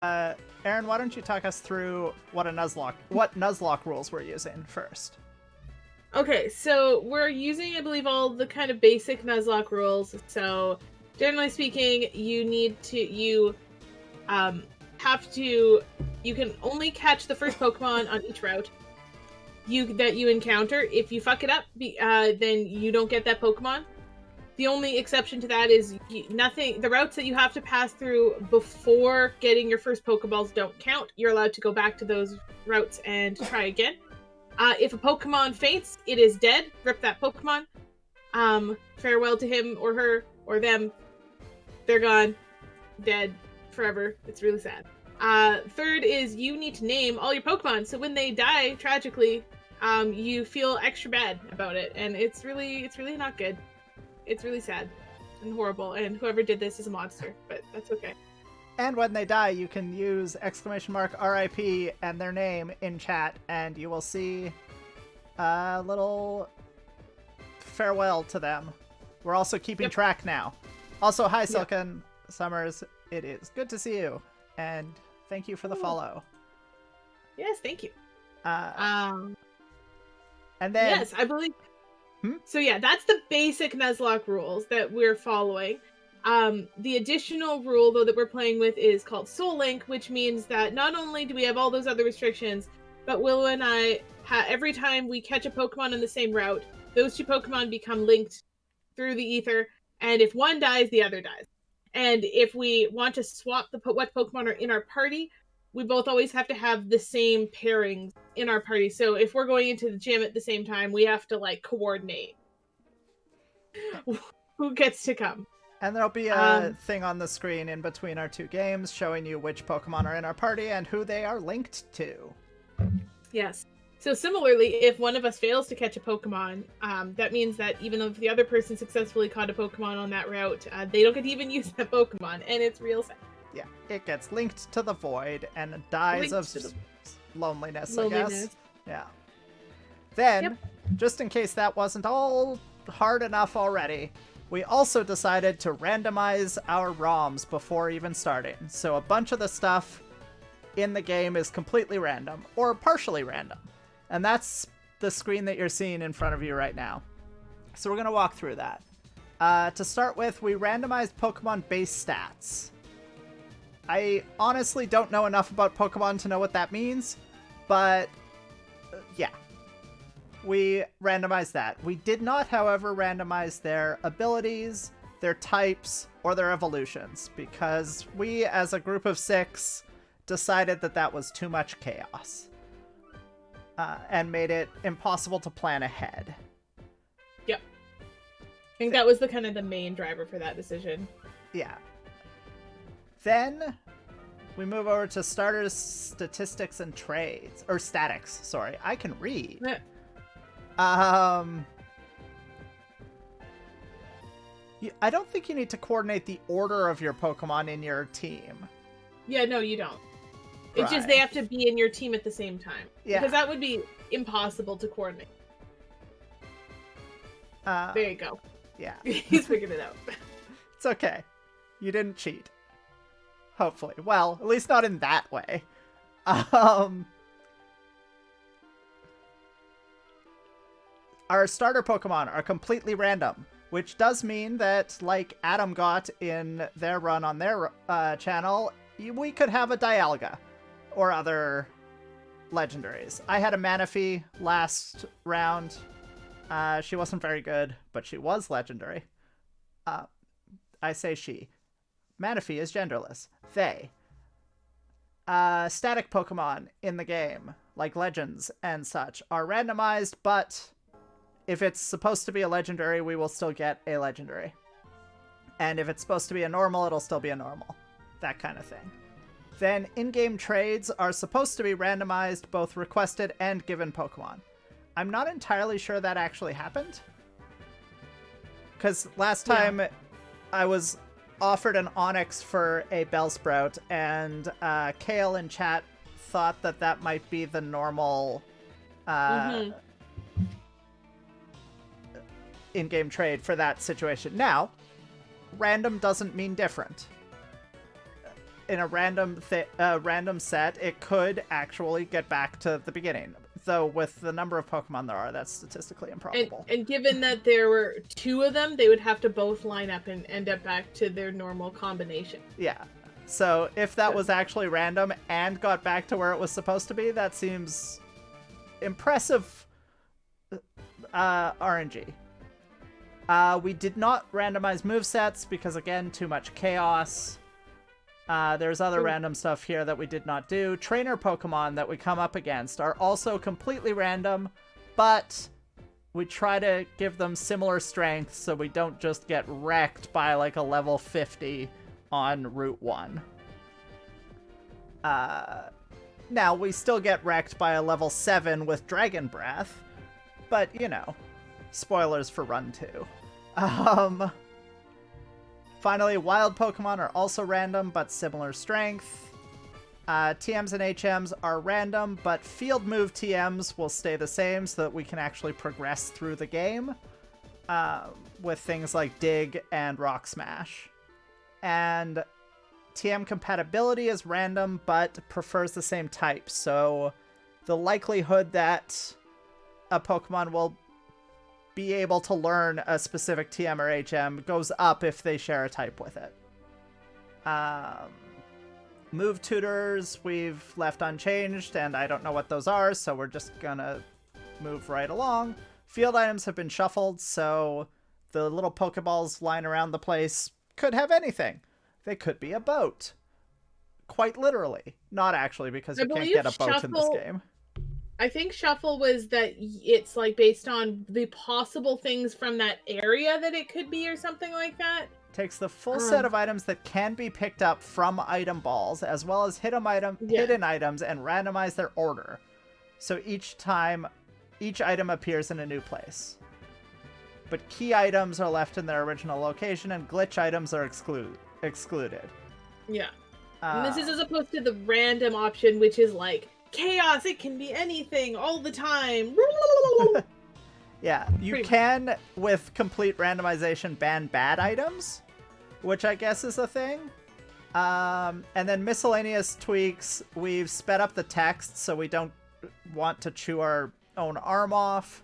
Erin, why don't you talk us through what Nuzlocke rules we're using first? Okay, so we're using, I believe, all the kind of basic Nuzlocke rules. So, generally speaking, you can only catch the first Pokemon on each route that you encounter. If you fuck it up, then you don't get that Pokemon. The only exception to that is the routes that you have to pass through before getting your first Pokeballs don't count. You're allowed to go back to those routes and try again. If a Pokemon faints, it is dead. Rip that Pokemon. Farewell to him or her or them. They're gone. Dead. Forever. It's really sad. Third is you need to name all your Pokemon, so when they die tragically, you feel extra bad about it, and it's really not good. It's really sad and horrible, and whoever did this is a monster, but that's okay. And when they die, you can use !RIP and their name in chat, and you will see a little farewell to them. We're also keeping track now. Also, hi, Silken Summers. It is good to see you, and thank you for the follow. Yes, thank you. And then... Yes, I believe... So yeah, that's the basic Nuzlocke rules that we're following. The additional rule, though, that we're playing with is called Soullink, which means that not only do we have all those other restrictions, but Willow and I, every time we catch a Pokemon on the same route, those two Pokemon become linked through the ether, and if one dies, the other dies. And if we want to swap what Pokemon are in our party, we both always have to have the same pairings in our party. So if we're going into the gym at the same time, we have to, like, coordinate who gets to come. And there'll be a thing on the screen in between our two games showing you which Pokemon are in our party and who they are linked to. Yes. So similarly, if one of us fails to catch a Pokemon, that means that even though the other person successfully caught a Pokemon on that route, they don't get to even use that Pokemon, and it's real sad. Yeah, it gets linked to the void and dies of loneliness, I guess. Yeah. Then, just in case that wasn't all hard enough already, we also decided to randomize our ROMs before even starting. So a bunch of the stuff in the game is completely random, or partially random. And that's the screen that you're seeing in front of you right now. So we're going to walk through that. To start with, we randomized Pokemon base stats. I honestly don't know enough about Pokemon to know what that means, but yeah. We randomized that. We did not, however, randomize their abilities, their types, or their evolutions, because we, as a group of 6, decided that that was too much chaos. And made it impossible to plan ahead. Yep. I think that was the main driver for that decision. Yeah. Then we move over to starters, statistics, and trades. Or statics, sorry. I can read. I don't think you need to coordinate the order of your Pokemon in your team. Yeah, no, you don't. It's just they have to be in your team at the same time. Yeah. Because that would be impossible to coordinate. There you go. Yeah. He's figured it out. It's okay. You didn't cheat. Hopefully. Well, at least not in that way. Our starter Pokemon are completely random, which does mean that, like Adam got in their run on their channel, we could have a Dialga or other legendaries. I had a Manaphy last round. She wasn't very good, but she was legendary. I say she. Manaphy is genderless. They. Static Pokemon in the game, like Legends and such, are randomized, but if it's supposed to be a legendary, we will still get a legendary. And if it's supposed to be a normal, it'll still be a normal. That kind of thing. Then in-game trades are supposed to be randomized, both requested and given Pokemon. I'm not entirely sure that actually happened. Because last time I was offered an Onix for a Bellsprout, and Kale in chat thought that that might be the normal in-game trade for that situation. Now, random doesn't mean different. in a random set, it could actually get back to the beginning. Though with the number of Pokemon there are, that's statistically improbable. And given that there were 2 of them, they would have to both line up and end up back to their normal combination. Yeah. So if that was actually random and got back to where it was supposed to be, that seems impressive RNG. We did not randomize movesets because, again, too much chaos. There's other random stuff here that we did not do. Trainer Pokemon that we come up against are also completely random, but we try to give them similar strengths so we don't just get wrecked by like a level 50 on Route 1. Now, we still get wrecked by a level 7 with Dragon Breath, but, you know, spoilers for Run 2. Finally, wild Pokemon are also random, but similar strength. TMs and HMs are random, but field move TMs will stay the same so that we can actually progress through the game with things like Dig and Rock Smash. And TM compatibility is random, but prefers the same type, so the likelihood that a Pokemon will be able to learn a specific TM or HM goes up if they share a type with it. Move tutors we've left unchanged, and I don't know what those are, so we're just gonna move right along. Field items have been shuffled, so the little Pokeballs lying around the place could have anything. They could be a boat. Quite literally. Not actually, because you can't get a boat in this game. I think Shuffle was that it's like based on the possible things from that area that it could be or something like that. Takes the full set of items that can be picked up from item balls, as well as hidden items, and randomize their order. So each time, each item appears in a new place. But key items are left in their original location, and glitch items are excluded. Yeah. And this is as opposed to the random option, which is like chaos. It can be anything all the time. Yeah, you can, with complete randomization, ban bad items, which I guess is a thing. And then miscellaneous tweaks. We've sped up the text so we don't want to chew our own arm off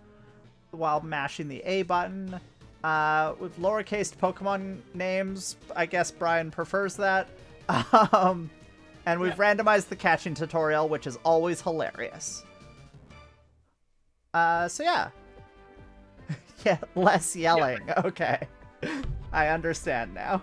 while mashing the A button. With lowercase Pokemon names, I guess Brian prefers that. And we've randomized the catching tutorial, which is always hilarious. So yeah. Yeah, less yelling. Yeah. Okay. I understand now.